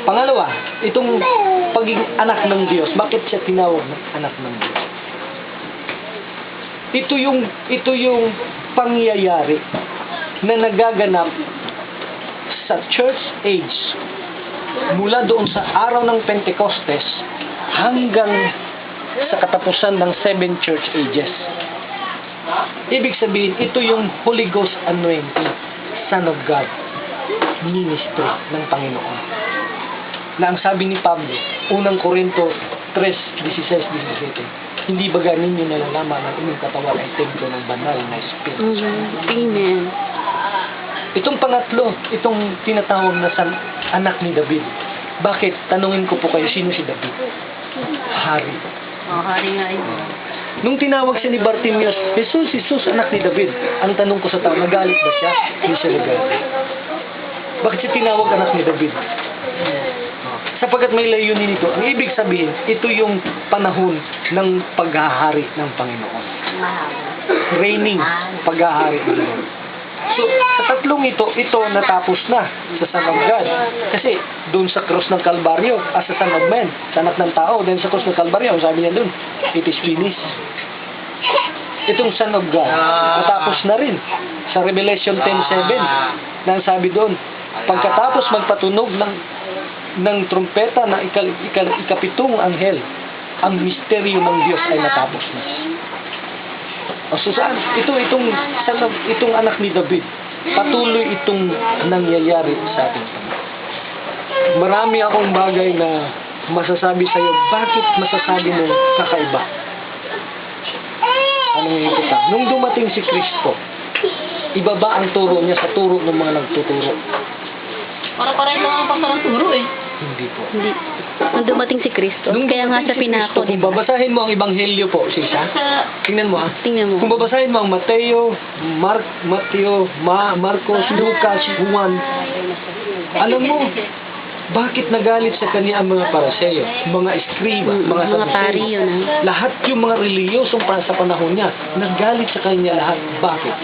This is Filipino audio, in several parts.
Pangalawa, itong pagiging anak ng Diyos. Bakit siya tinawag na anak ng Diyos? Ito yung pangyayari na nagaganap sa church age mula doon sa araw ng Pentecostes hanggang sa katapusan ng 7 church ages. Ibig sabihin, ito yung Holy Ghost anointing, Son of God, ministry ng Panginoon. Na ang sabi ni Pablo, unang Korinto 3:16-17, hindi ba ganin nyo nalalaman ang inyong katawan ay templo ng banal na Espiritu? Amen. Itong pangatlo, itong tinatawag na anak ni David. Bakit? Tanungin ko po kayo, sino si David? Hari. Hari nga yun. Nung tinawag siya ni Bartimeus, Jesus, anak ni David. Ang tanong ko sa tao, nagalit ba siya? Hindi siya nagalit. Bakit siya tinawag anak ni David? Sapagkat may layunin nito. Ang ibig sabihin, ito yung panahon ng paghahari ng Panginoon. Reigning, paghahari ng Panginoon. So, sa tatlong ito natapos na sa Son of God. Kasi, doon sa cross ng Kalbaryo, as a Son of Man, sa anak ng tao, then sa cross ng Kalbaryo, sabi niya doon, it is finished. Itong Son of God, natapos na rin. Sa Revelation 10:7, nang sabi doon, pagkatapos magpatunog ng trumpeta na ikapitong anghel, ang misteryo ng Diyos ay natapos na. O so saan? Itong anak ni David, patuloy itong nangyayari sa ating Panginoon. Marami akong bagay na masasabi sa iyo. Bakit masasabi mo kakaiba? Anong yung kita? Nung dumating si Kristo, iba ba ang turo niya sa turo ng mga nagtuturo? Para-pareho lang ang pasarang turo eh. Hindi po. Hindi. Nung dumating si Kristo, kaya nga siya pinako. Kung babasahin mo ang Ebanghelyo po, Sisa, tingnan mo Tingnan mo. Kung babasahin mo ang Mateo, Marcos, Lucas, Juan, alam mo, bakit nagalit sa kanya ang mga Pariseo, mga Eskriba, mga pari yun. Lahat yung mga reliyosong para sa panahon niya, nagalit sa kanya lahat. Bakit?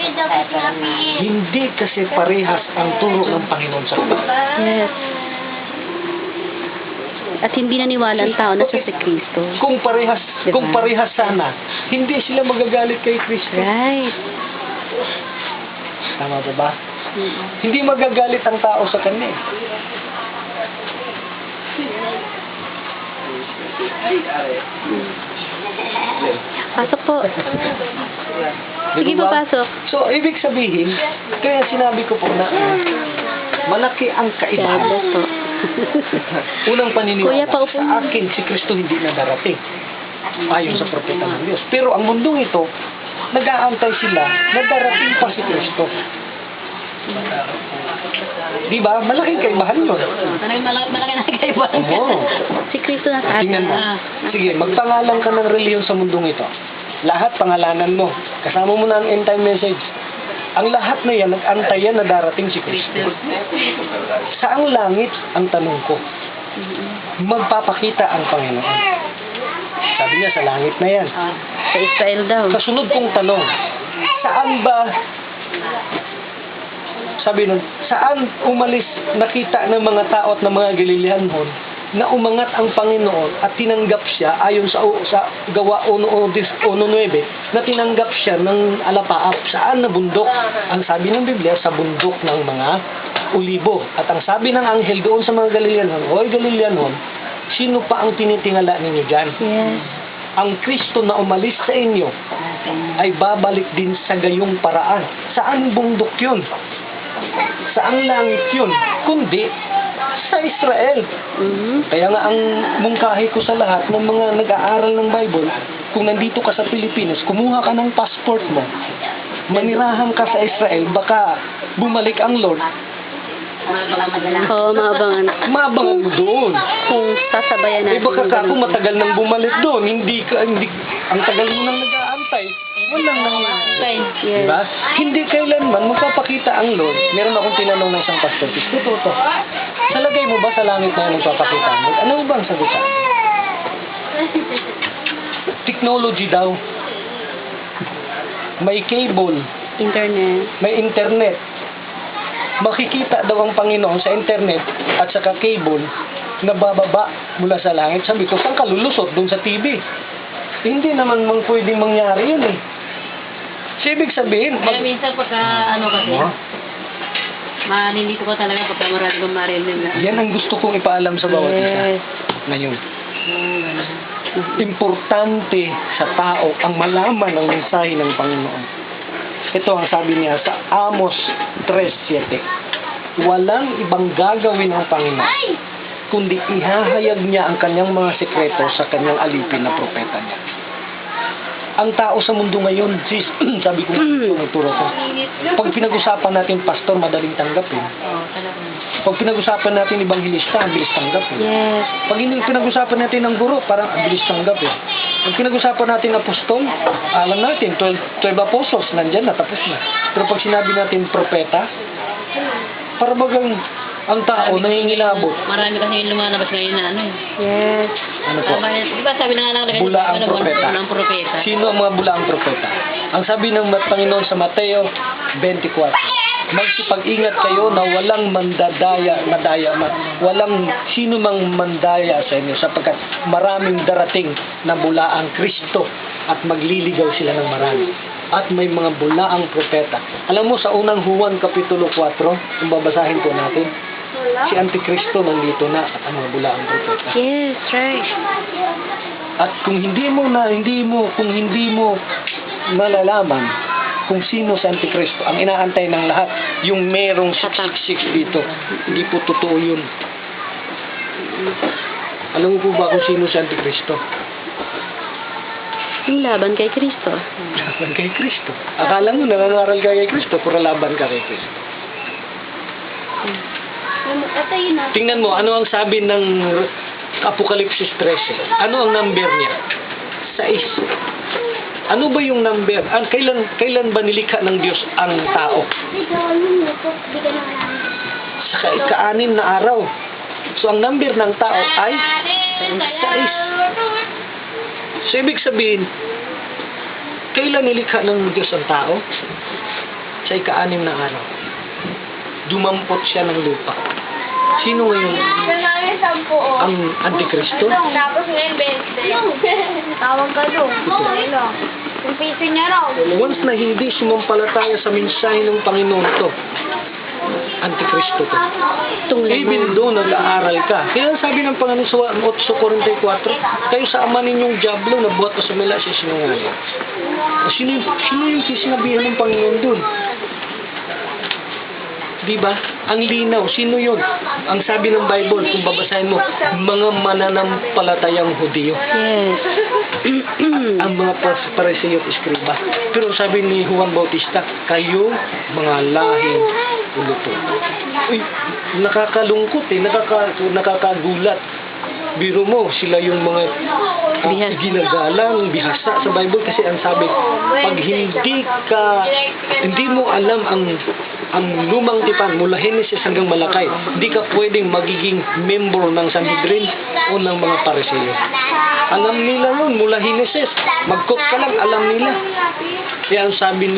Hindi kasi parehas ang turo ng Panginoon sa kanya. Yes. At hindi naniwala ang tao na siya si Kristo. Kung parehas, Diba? kung parehas sana, hindi sila magagalit kay Kristo. Right. Tama ba? Hindi magagalit ang tao sa kanya. Pasok po. Sige po, pasok. So, ibig sabihin, kaya sinabi ko po na malaki ang kaibahan. God bless po. Unang paniniwala, Kuya, paupo sa akin si Kristo hindi na darating ayon sa propeta ng Diyos. Pero ang mundong ito, nag-aantay sila na darating pa si Kristo. Di ba? Malaking kaibahan yun. Malaki na kaibahan. Oo. Si Kristo na sa Tingnan mo. atin. Sige, magpangalan ka ng reliyon sa mundong ito. Lahat pangalanan mo. Kasama mo na ang end time message. Ang lahat na yan, nag-antay yan na darating si Kristo. Saang langit ang tanong ko? Magpapakita ang Panginoon. Sabi niya, sa langit na yan. Sa Israel daw. Kasunod kong tanong, saan ba, sabi nun, saan umalis nakita ng mga tao at ng mga Galileanon na umangat ang Panginoon at tinanggap siya ayon sa Gawa 1:9 na tinanggap siya ng alapaap. Saan na bundok? Ang sabi ng Biblia, sa bundok ng mga Ulibo. At ang sabi ng anghel doon sa mga Galileanon, Hoy Galileanon, sino pa ang tinitingala ninyo dyan? Yes. Ang Kristo na umalis sa inyo ay babalik din sa gayong paraan. Saan bundok yun? Saan langit yun? Kundi sa Israel. Kaya nga ang mungkahi ko sa lahat ng mga nag-aaral ng Bible, kung nandito ka sa Pilipinas, kumuha ka ng passport mo, manirahan ka sa Israel, baka bumalik ang Lord. Oo, maabangan. Maabangan mo doon. Kung sasabayan natin. Baka ka kung matagal nang bumalik doon, hindi, ang tagal mo nang nag-aantay, walang nangyayari. Yes. Diba? Hindi kailanman magpapakita ang Lord. Meron akong tinanong ng isang pastor, totoo. Sa lagay mo ba sa langit na yan magpapakita ang Lord? Ano ba ang sagot sa akin? Technology daw. May cable. Internet. May internet. Makikita daw ang Panginoon sa internet at saka cable nabababa mula sa langit. Sabi ko, saan ka lulusot? Doon sa TV. Hindi naman pwedeng mangyari yun eh. So, ibig sabihin, Kaya minsan pagka ano kasi, malilito ko talaga pagka marami kong marinig na. yan ang gusto kong ipaalam sa bawat isa. Yes. Ngayon, importante sa tao ang malaman ang mensahe ng Panginoon. Ito ang sabi niya sa Amos 3:7. Walang ibang gagawin ng Panginoon, kundi ihahayag niya ang kanyang mga sekreto sa kanyang alipin na propeta niya. Ang tao sa mundo ngayon, sabi ko yung turo ko, pag pinag-usapan natin pastor, madaling tanggapin. Oo, talaga. Pag pinag-usapan natin evangelista, ang bilis tanggapin. Yes. Pag pinag-usapan natin ng guro, parang ang bilis tanggap eh. Pag pinag-usapan natin apostol, alam natin, 12 apostles, nandyan na, tapos na. Pero pag sinabi natin propeta, para bagang ang tao nangingilabot. Marami kasi yung lumalabas ngayon na ano eh. Yes. Ano po? Di ba sabi na nga lang Bulaang propeta. Bulaang propeta. Sino ang mga bulaang propeta? Ang sabi ng Panginoon sa Mateo 24, magsipag-ingat kayo na walang walang sino mang mandaya sa inyo sapagkat maraming darating na bulaang Kristo at magliligaw sila ng marami. At may mga bulaang propeta. Alam mo sa unang Juan Kapitulo 4, kung babasahin po natin, si Antikristo nandito na at ang mga bulaang propeta. Yes, right. At kung hindi mo malalaman kung sino si Antikristo, ang inaantay ng lahat, yung merong 666 dito, hindi po totoo yun. Alam mo po ba kung sino si Antikristo? Yung laban kay Kristo. Laban kay Kristo. Akala mo nangangaral ka kay Kristo, pero laban ka kay Kristo. Tingnan mo, ano ang sabi ng Apokalipsis 13? Ano ang number niya? 6. Ano ba yung number? Kailan ba nilikha ng Diyos ang tao? Sa ika-6 na araw. So, ang number ng tao ay 6. So, ibig sabihin, kailan nilikha ng Diyos ang tao? Sa ika-6 na araw. Dumampot siya ng lupa. Sino ngayon ang Antikristo? Tapos ngayon, 20. Tawag ka doon. Yung piso niya raw. Once na hindi sumampalataya sa mensahe ng Panginoon to, Antikristo to. Even though nag-aaral ka. Kaya sabi ng Panginoon sa 8:44, kayo sa ama ninyong Diablo na buhat ko sa mila siya sinungaling. Sino yung sisinabihan ng Panginoon dun? Diba? Ang linaw. Sino yun? Ang sabi ng Bible, kung babasahin mo, mga mananampalatayang Hudyo. Yes. Ang mga Pariseo at Eskriba. Pero sabi ni Juan Bautista, kayo mga lahing uluto. Uy, nakakalungkot eh, nakakagulat. Biro mo, sila yung mga ginagalang, bihasa sa Bible kasi ang sabi, pag hindi mo alam ang lumang tipan mula Henesis hanggang Malakay, hindi ka pwedeng magiging membro ng Sanhedrin o ng mga Pariseo. Alam nila yun, mula Henesis. Mag-cook ka lang, alam nila. Kaya ang sabi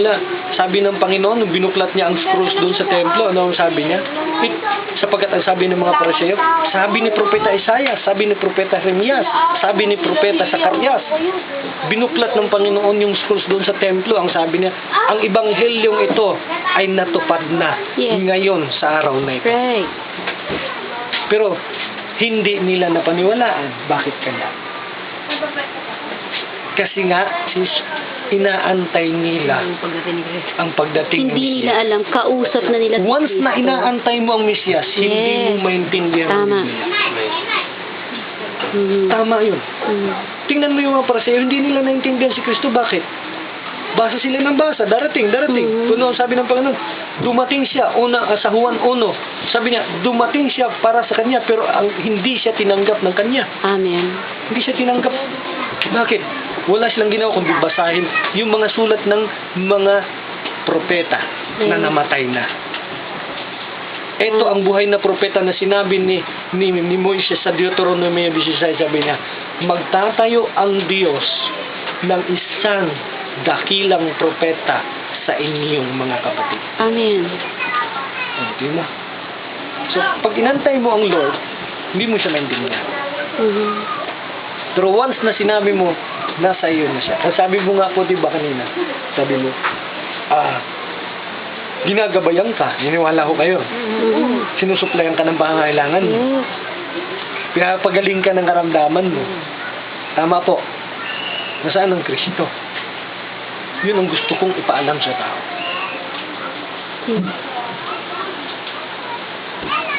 ng Panginoon, nung binuklat niya ang scrolls doon sa templo, ano ang sabi niya? Sapagkat ang sabi ng mga Pariseo, sabi ni Propeta Isaiah, sabi ni Propeta Jeremias, sabi ni Propeta Zacarias, binuklat ng Panginoon yung scrolls doon sa templo, ang sabi niya, ang ebanghelyong ito ay natupad na ngayon sa araw na ito. Right. Pero, hindi nila napaniwalaan. Bakit kaya? Kasi nga, inaantay nila ang pagdating ng Hindi Mesiyas. nila alam. Kausap na nila. si Once na Kristo. inaantay mo ang Mesiyas, hindi Yes. mo maintindihan ang Tama. Biblia. Mhm. Tama yun. Mhm. Tingnan mo yung mga Pariseo, hindi nila naintindihan si Kristo. Bakit? Basa sila ng basa. Darating. Kuno sabi ng Panginoon, dumating siya, sa Juan 1, sabi niya, dumating siya para sa kanya, pero hindi siya tinanggap ng kanya. Amen. Hindi siya tinanggap. Bakit? Wala silang ginawa kundi basahin yung mga sulat ng mga propeta na namatay na. Ito ang buhay na propeta na sinabi ni Moises sa Deuteronomy 16, sabi niya, magtatayo ang Diyos ng isang dakilang propeta sa inyong mga kapatid. Amen. Hindi mo. So, pag inantay mo ang Lord, hindi mo siya maintindihan. Mhm. Pero once na sinabi mo, nasa iyo na siya. Ang sabi mo nga po, diba kanina, sabi mo, ginagabayan ka, niniwala ko kayo. Mhm. Sinusuplayan ka ng pangangailangan mo. Yes. Pinapagaling ka ng karamdaman mo. Tama po. Nasaan ang Kristo? Yun ang gusto kong ipaalam sa tao.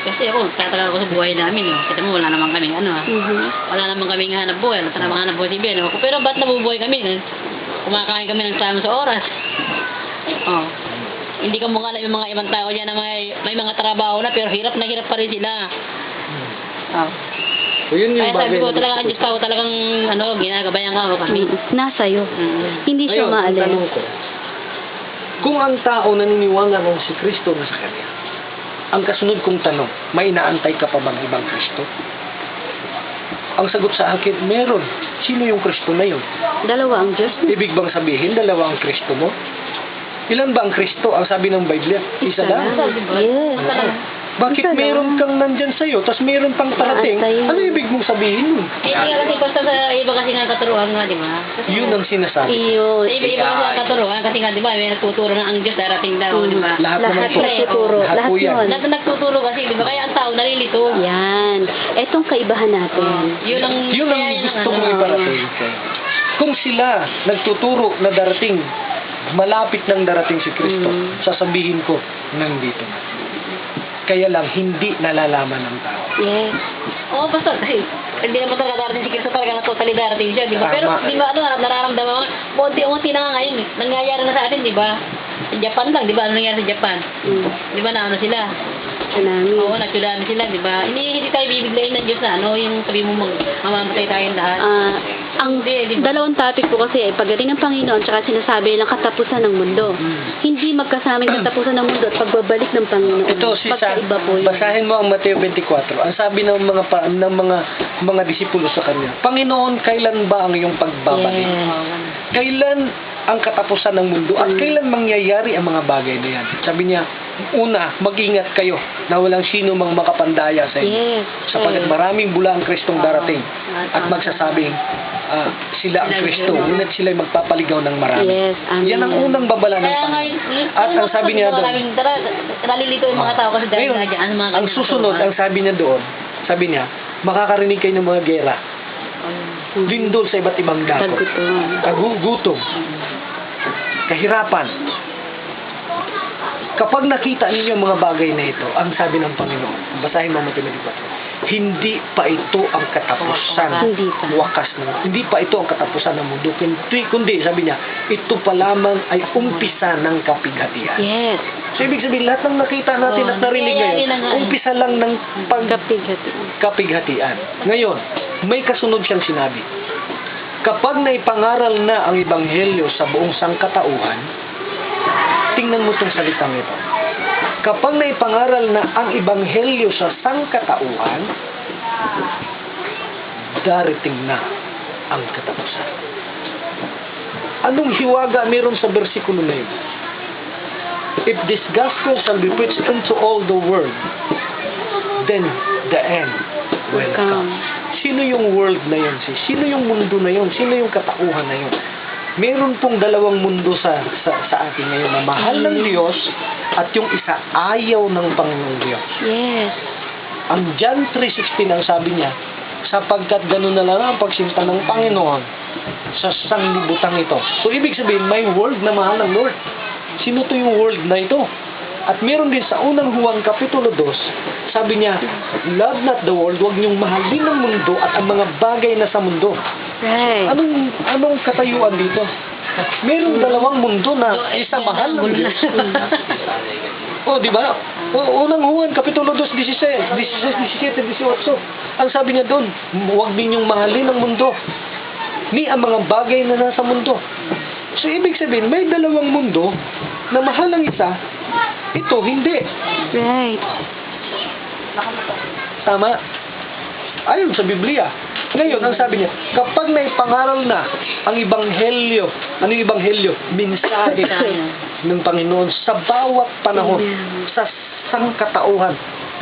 Kasi ako, tatagal ako sa buhay namin. No? Kita mo, wala naman kaming Mhm. wala naman kaming hanap buhay. Wala naman hanap buhay si Ben. No? Pero ba't nabubuhay kami? Kumakain kami ng tama sa oras. Oh. Hindi ka mukha na yung mga ibang tao dyan na may mga trabaho na pero hirap na hirap pa rin sila. Oh. So yun yung Kaya sabi bagay. ko na talaga, gusto ang Diyos tao talagang ginagabayan ka kami. Nasa'yo. Mm. Hindi siya Ngayon, ang maalis. tanong ko, kung ang tao naniniwala ng si Kristo na sa kanya, ang kasunod kong tanong, may inaantay ka pa bang ibang Kristo? Ang sagot sa akin, meron. Sino yung Kristo na yun? Dalawa ang Diyos. Ibig bang sabihin, dalawa ang Kristo mo? Ilan ba ang Kristo? Ang sabi ng Biblia, isa lang. Yes. Bakit Isa lang. meron kang nandyan sa'yo, tapos meron pang parating? Sa'yo. Ano ibig mong sabihin nun? Hindi nga kasi basta sa iba kasi nga katuruan nga, di ba? Kasi Yun ang sinasabi. Iyo. sa iba kasi ang katuruan kasi nga, di ba, may nagtuturo na ang Diyos darating daw, di ba? Lahat naman Lahat po. nagtuturo. Lahat Lahat po yan. yun. Lahat na nagtuturo kasi, di ba? Kaya ang tao nalilito. Yan. Etong kaibahan natin. Yun ang Yun ang kaya yun gusto ang kong iparating sa'yo. Kung sila nagtuturo na darating, malapit ng darating si Kristo, sasabihin ko, nandito na. Kaya lang, hindi nalalaman ng tao. Yes. Oo, basta, hindi naman talaga darating si Kristo talaga na totally darating siya, di ba? Tama. Pero, di ba, nararamdaman mo, unti-unti na nga ngayon, nangyayari na sa atin, di ba? Sa Japan lang, di ba? Ano nangyayari sa Japan? Di ba na ano sila? Tsunami. Oo, nagtulami sila, di ba? Hindi tayo bibiglayin ng Diyos na ano, yung sabi mo mamamatay tayong lahat. Ang Hindi, di ba? dalawang topic po kasi ay pagdating ng Panginoon tsaka sinasabi ng katapusan ng mundo. Hindi magkasama yung katapusan ng mundo at pagbabalik ng Panginoon. Ito si Magkaiba po yun. basahin mo ang Mateo 24. Ang sabi ng mga disipulo sa kanya, Panginoon, kailan ba ang iyong pagbabalik? Kailan ang katapusan ng mundo at kailan mangyayari ang mga bagay na yan? Sabi niya, una, mag-ingat kayo na walang sino mang makapandaya sa inyo. Yes. Sapagat maraming bula ang Kristong darating at magsasabing sila ang Kristo. Ngunit sila'y magpapaligaw ng marami. Yes, amen. Yan ang unang babala ng Kaya nga, Panginoon. At ang sabi niya doon, nalilito yung mga tao kasi dahil ngayon, nga dyan, mga ang susunod, ang sabi niya doon, sabi niya, makakarinig kayo ng mga gera, lindol sa iba't ibang dako, Tagutom. kagugutom, kahirapan. Kapag nakita ninyo ang mga bagay na ito, ang sabi ng Panginoon, basahin mo Mateo 24, hindi pa ito ang katapusan, Hindi pa. wakas na, hindi pa ito ang katapusan ng mundo, kundi, sabi niya, ito pa lamang ay umpisa ng kapighatian. Yes. So, ibig sabihin, lahat ng nakita natin at narinig nangyayari na nga ngayon, eh. umpisa lang ng Kapighati. kapighatian. Ngayon, may kasunod siyang sinabi. Kapag naipangaral na ang Ebanghelyo sa buong sangkatauhan, tingnan mo itong salitang ito. Kapag naipangaral na ang Ebanghelyo sa sangkatauhan, darating na ang katapusan. Anong hiwaga meron sa bersikulo na yun? If this gospel shall be preached unto all the world, then the end will come. Sino yung world na yun? Sino yung mundo na yun? Sino yung katauhan na yun? Meron pong dalawang mundo sa atin ngayon na mahal ng Diyos at yung isa ayaw ng Panginoong Diyos. Yes. Ang John 3:16 ang sabi niya, sapagkat ganun na lang ang pagsinta ng Panginoon sa sanglibutang ito. So, ibig sabihin, may world na mahal ng Lord. Sino to yung world na ito? At meron din sa unang Juan Kapitulo 2, sabi niya, love not the world, huwag niyong mahalin ang mundo at ang mga bagay na sa mundo. Right. Anong katayuan dito? Merong dalawang mundo na isa mahal ng Diyos. O, di ba? Unang Juan Kapitulo 2, 16, 17, 18. Ang sabi niya doon, huwag ninyong mahalin ang mundo, ni ang mga bagay na nasa mundo. So, ibig sabihin, may dalawang mundo na mahal ang isa, ito, hindi. Right. Tama? Ayon sa Biblia. Ngayon, ang sabi niya, kapag naipangaral na ang Ebanghelyo, ano yung Ebanghelyo? Mensahe ng Panginoon sa bawat panahon, sa sangkatauhan.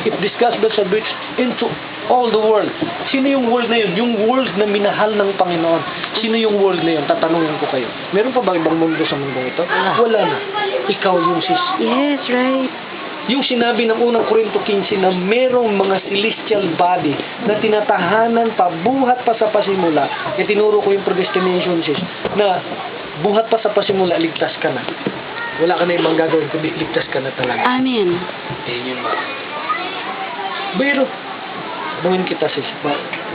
if this gospel shall reach into all the world. Sino yung world na yun? Yung world na minahal ng Panginoon. Sino yung world na yun? Tatanungin ko kayo. Meron pa ba ibang mundo sa mundo ito? Wala na. Ikaw yung sis. Yes, right. Yung sinabi ng unang Korinto 15 na merong mga celestial body na tinatahanan pa, buhat pa sa pasimula. Tinuro ko yung predestination, sis, na buhat pa sa pasimula, ligtas ka na. Wala ka na ibang gagawin, kundi ligtas ka na talaga. Amen. Yun yung pero, gawin kita, sis.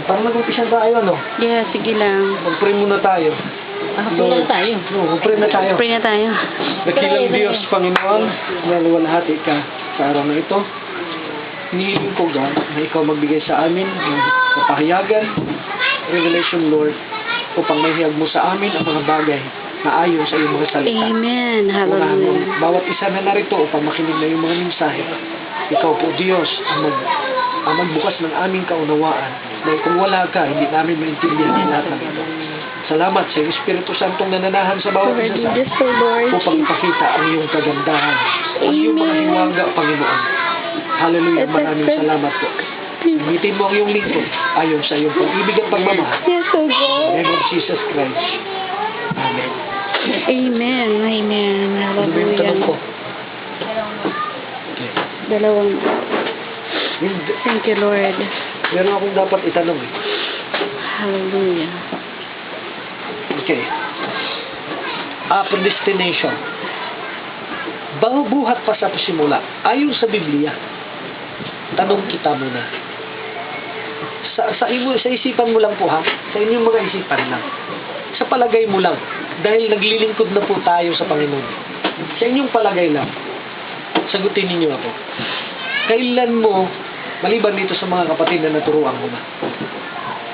Parang nag-umpisa tayo, no? Yes, sige lang. Mag-pray muna tayo. Pray na tayo. No, mag-pray na tayo. Pray na tayo. Dakilang Diyos, Panginoon, na luwalhati ka sa araw na ito. Hinihiling ko, God, na ikaw magbigay sa amin ng kapahayagan, revelation, Lord, upang mahihag mo sa amin ang mga bagay na ayon sa iyong mga salita. Amen. Unahan mo Hallelujah. bawat isa na narito upang makinig na yung mga mensahe. Ikaw po, Diyos, ang magbukas ng aming kaunawaan na kung wala ka, hindi namin maintindihan ang lahat ng ito. Salamat sa iyong Espiritu Santong nananahan sa bawat isa sa amin So, Lord. upang ipakita ang iyong kagandahan, ang iyong mga hiwaga, Panginoon. Hallelujah, maraming salamat po. Gamitin mo ang iyong lingkod ayon sa iyong pag-ibig at pagmamahal. Yes, oh In the God. name of Jesus Christ. Amen. Amen. Amen. Ano ba yung tanong ko? Hallelujah. Okay. Dalawang. Hindi. Thank you, Lord. Meron akong dapat itanong eh. Hallelujah. Okay. Predestination. Buhat pa sa pasimula. Ayon sa Biblia, tanong kita muna. Sa isipan mo lang po ha. Sa inyong mga isipan lang. Sa palagay mo lang. Dahil naglilingkod na po tayo sa Panginoon. Sa inyong palagay lang. Sagutin ninyo ako. Kailan mo, maliban dito sa mga kapatid na naturuan mo na,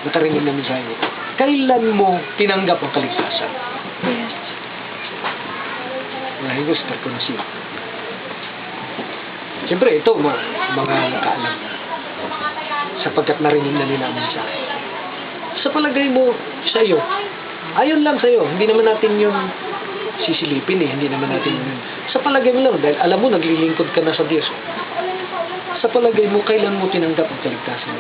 nakarinig namin sa inyo, kailan mo tinanggap ang kaligtasan? Yes. Nahigos ka ko na siya. Siyempre, ito, mga nakaalam na. Sapagkat narinig na nila ang mensahe. Sa palagay mo, sa iyo, ayon lang sa iyo, hindi naman natin yung sisilipin eh, hindi naman natin yun. Sa palagay mo lang, dahil alam mo, naglilingkod ka na sa Diyos. Sa palagay mo, kailan mo tinanggap ang kaligtasan?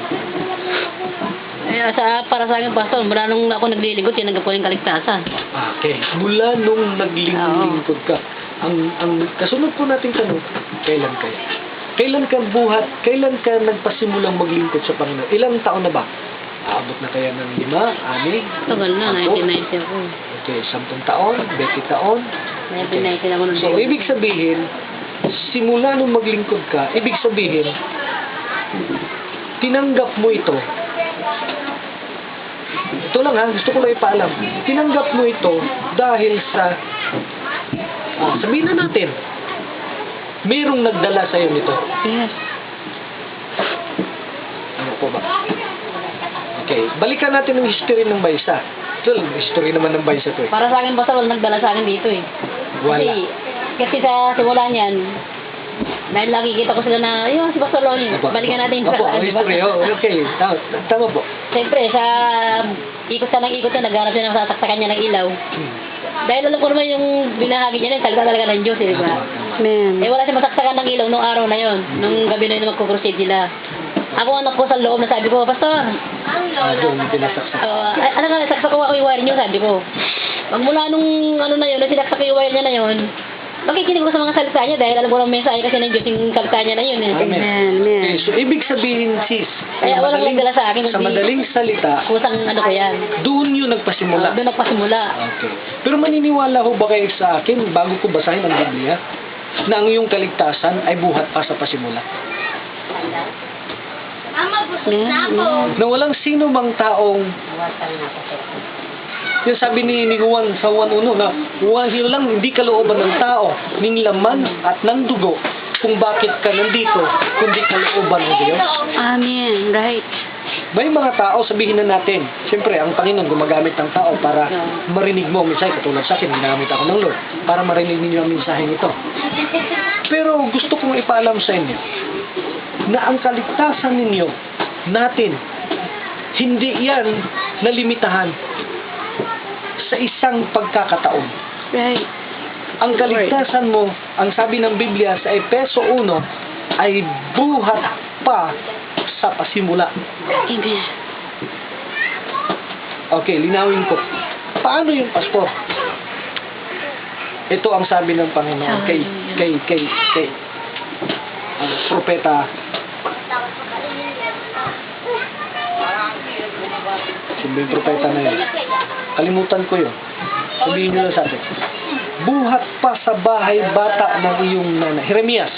Para sa akin, Pastor, mula nung ako naglilingkod, tinanggap ko yung kaligtasan. Okay. Mula nung naglilingkod ka, ang kasunod po nating tanong, kailan kaya? Kailan ka buhat? Kailan ka nagpasimulang maglingkod sa Panginoon? Ilang taon na ba? Aabot na kaya ng 5, 6? Tagal na, 1990 ako. Okay, 10 taon, 20 taon. 1990 ako nung So, ibig sabihin, simula nung maglingkod ka, ibig sabihin, tinanggap mo ito. Ito lang ha, gusto ko lang ipaalam. Tinanggap mo ito dahil sa, sabihin na natin, mayroong nagdala sa'yo nito. Yes. Ano po ba? Okay, balikan natin ang history ng baysa. Ito, history naman ng baysa to eh. Para sa akin, Pastor, wala nagdala sa akin dito eh. Wala. Kasi sa simula niyan, dahil nakikita ko sila na, yun, si Pastor Lonnie, balikan natin Opo, ang di ba? history. Oh, okay, tama po. Siyempre, sa ikot siya ng ikot niya, nagharap siya ng sasaksakan niya ng ilaw. Dahil alam ko naman yung binahagi niya na salita talaga ng Diyos, di ba? Amen. Eh wala siya masaksakan ng ilaw nung araw na yon, nung gabi na yun magkukrusade sila. Ako anak ko sa loob na sabi ko, Pastor, Doon yung pinasaksak. ano nga, saksak ko ako yung wire niyo, sabi ko. Magmula nung ano na yun, na sinaksak ko yung wire niya na yun, makikinig ko sa mga salita niya dahil alam ko ng mensahe kasi ng Diyos yung salita niya na yun. Eh. Amen. Okay, so ibig sabihin sis, Kaya walang nagdala sa akin, sa kundi- madaling salita, Kusang ano ko yan. doon yun nagpasimula. Doon nagpasimula. Okay. Pero maniniwala ho ba kayo sa akin, bago ko basahin ang Biblia, na ang iyong kaligtasan ay buhat pa sa pasimula? Na walang sino mang taong, yung sabi ni Juan sa Juan 1 na, wahil lang hindi kalooban ng tao, ning laman at ng dugo, kung bakit ka nandito, kundi kalooban ng Diyos. Amen. Right. May mga tao, sabihin na natin, siyempre, ang Panginoon gumagamit ng tao para marinig mo ang mensahe, katulad sa akin, ginamit ako ng Lord, para marinig ninyo ang mensahe nito. Pero gusto kong ipaalam sa inyo, na ang kaligtasan ninyo, natin, hindi yan nalimitahan sa isang pagkakataon. Right. Ang kaligtasan mo, ang sabi ng Biblia sa Efeso 1, ay buhat pa sa pasimula. Amen. Okay, linawin ko. Paano yung Pasko? Ito ang sabi ng Panginoon kay propeta. Sino yung propeta na yun? Kalimutan ko yun. Sabihin nyo lang sa atin. Buhat pa sa bahay bata ng iyong nanay. Jeremias.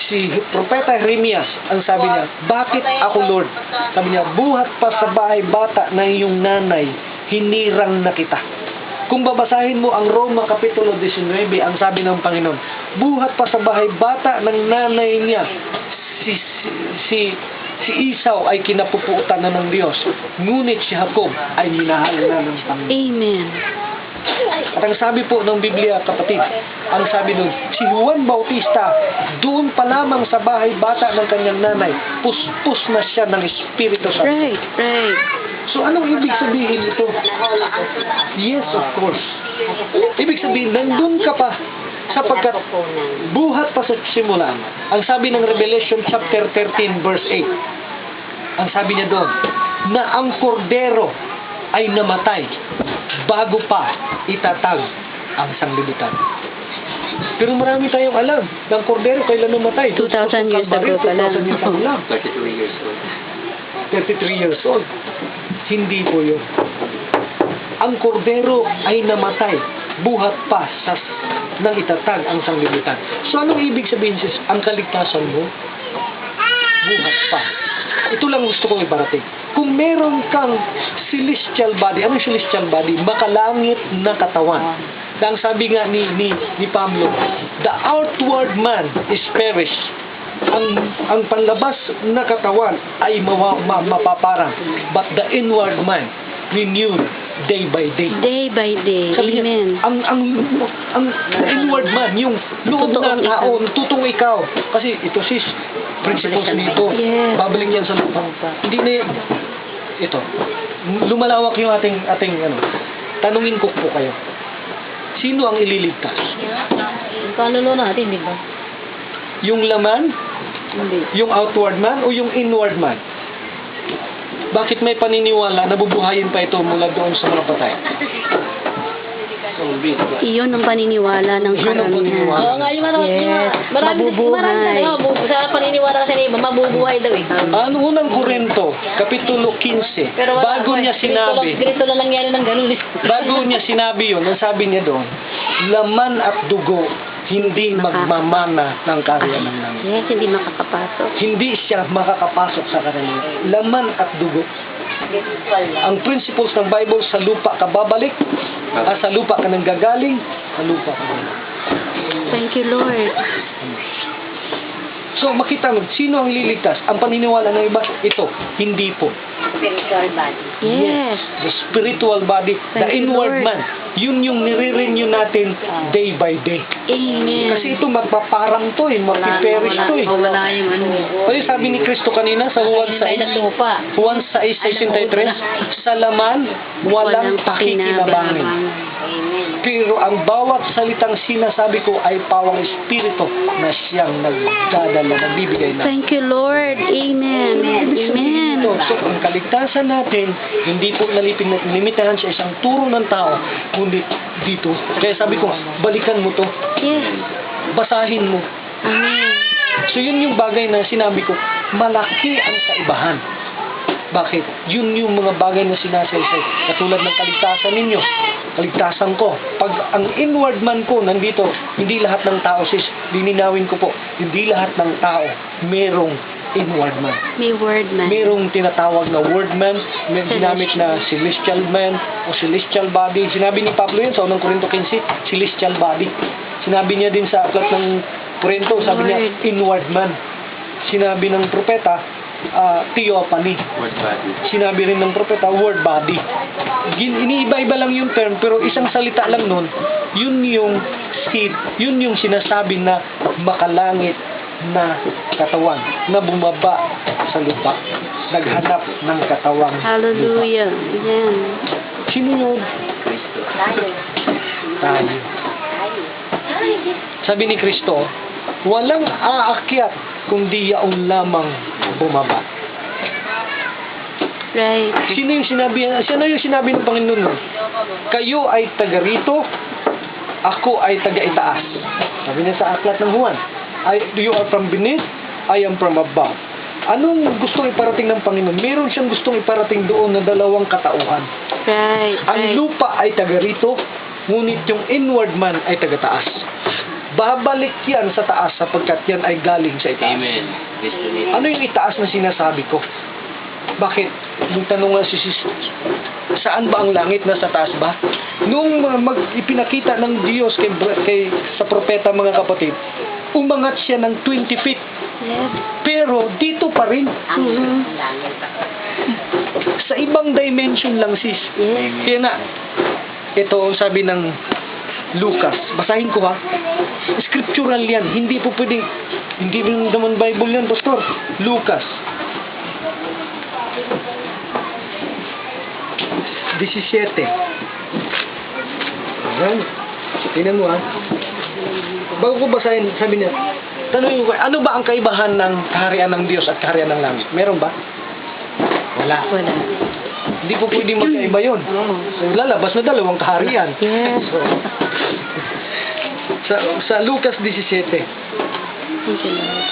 Si propeta Jeremias, ang sabi niya, bakit ako Lord? Sabi niya, buhat pa sa bahay bata ng iyong nanay, hinirang na kita. Kung babasahin mo ang Roma Kapitulo 19, ang sabi ng Panginoon, buhat pa sa bahay bata ng nanay niya, si Esau ay kinapupuutan na ng Diyos, ngunit si Jacob ay minahal na ng Panginoon. Amen. At ang sabi po ng Biblia, kapatid, ang sabi nun, si Juan Bautista, doon pa lamang sa bahay bata ng kanyang nanay, puspos na siya ng Espiritu Santo. Right, right. So, anong ibig sabihin ito? Yes, of course. Ibig sabihin, nandun ka pa sapagkat buhat pa sa simula. Ang sabi ng Revelation chapter 13 verse 8, ang sabi niya doon, na ang kordero ay namatay bago pa itatag ang sanglibutan. Pero marami tayong alam, ng kordero kailan namatay? 2,000 years ago pa lang. 2,000 years ago lang. 33 years old. 33 years old. Hindi po yun. Ang kordero ay namatay buhat pa nang itatag ang sanglibutan. So anong ibig sabihin sis? Ang kaligtasan mo buhat pa. Ito lang gusto kong ibarating. Kung meron kang celestial body, anong celestial body? Makalangit na katawan. Ang sabi nga ni Pablo, the outward man is perished. Ang panlabas na katawan ay mapaparang, but the inward man renewed day by day. Day by day. Sabi niya, Amen. ang inward man, yung loob ng tao, tutong ikaw. Kasi ito sis, principles nito. Yes. Babalik yan sa lupa. Hindi na ito. Lumalawak yung ating tanungin ko po kayo. Sino ang ililigtas? Yung kaluluwa natin, di ba? Yung laman? Hindi. Yung outward man o yung inward man? Bakit may paniniwala na bubuhayin pa ito mula doon sa mga patay? Iyon ang paniniwala ng Yun ang paniniwala. Oo nga, yung Yes. Mabubuhay. Sa paniniwala kasi ni iba, mabubuhay daw eh. Ang unang Korinto, Kapitulo 15, bago niya sinabi, Ganito na lang yan ng ganun eh. bago niya sinabi yun, ang sabi niya doon, laman at dugo, hindi magmamana ng kaharian ng langit. Yes, hindi makakapasok. Hindi siya makakapasok sa kanila. Laman at dugo. Ang principles ng Bible, sa lupa ka babalik, sa lupa ka nang gagaling, sa lupa ka babalik. Thank you, Lord. So makita mo, sino ang liligtas? Ang paniniwala ng iba, ito, hindi po. Yes. The spiritual body, the Thank you, inward Lord. man, yun yung nire-renew natin day by day. Amen. Kasi ito magpaparang to eh, magpiperish to eh. Wala yung ano. Kasi sabi ni Kristo kanina sa Juan Tayo na 6, lupa. Juan 6:63, sa laman walang pakikinabangin. Pero ang bawat salitang sinasabi ko ay pawang espiritu na siyang nagdadala, nagbibigay na. Thank you, Lord. Amen. Amen. So, ang kaligtasan natin, hindi po limitahan sa isang turo ng tao, kundi dito. Kaya sabi ko, balikan mo to, Yes. basahin mo. Amen. So, yun yung bagay na sinabi ko, malaki ang kaibahan. Bakit? Yun yung mga bagay na sinasaysay. Katulad ng kaligtasan ninyo, kaligtasan ko. Pag ang inward man ko nandito, hindi lahat ng tao, sis, lininawin ko po, hindi lahat ng tao merong inward man. May word man. Merong tinatawag na word man, may ginamit na celestial man o celestial body. Sinabi ni Pablo yun sa unang Korinto 15, celestial body. Sinabi niya din sa aklat ng Korinto, sabi niya, inward man. Sinabi ng propeta, theophany. Word body. Sinabi rin ng propeta, word body. Iniiba-iba lang yung term, pero isang salita lang nun, yun yung seed, yun yung sinasabi na makalangit na katawan, na bumaba sa lupa, naghanap ng katawang lupa. Hallelujah. Amen. Sino yun? Kristo. Tayo. Sabi ni Kristo, walang aakyat kundi yaon lamang bumaba. Right. Sino yung sinabi ng Panginoon nun? Kayo ay taga rito, ako ay taga itaas. Sabi niya sa aklat ng Juan, you are from beneath, I am from above. Anong gustong iparating ng Panginoon? Meron siyang gustong iparating doon na dalawang katauhan. Right. Ang lupa ay taga rito, ngunit yung inward man ay taga taas. Babalik yan sa taas sapagkat yan ay galing sa itaas. Amen. Destiny. Ano yung itaas na sinasabi ko? Bakit? Nung tanong nga si Jesus, saan ba ang langit? Nasa taas ba? Nung ipinakita ng Diyos sa propeta mga kapatid, umangat siya ng 20 feet. Yes. Pero dito pa rin. Sa ibang dimension lang sis. Yes. Kaya na, ito ang sabi ng Lucas. Basahin ko ha. Scriptural yan. Hindi po pwedeng, hindi rin naman Bible yan, Pastor. Lucas 17. Ayan. Tingnan mo ha. Bago ko basahin, sabi niya, tanongin ko, ano ba ang kaibahan ng kaharian ng Diyos at kaharian ng langit? Meron ba? Wala. Wala. Hindi po pwedeng magkaiba yun. So, lalabas na dalawang kaharian. Yes. So, sa Lucas 17. Thank you, Lord.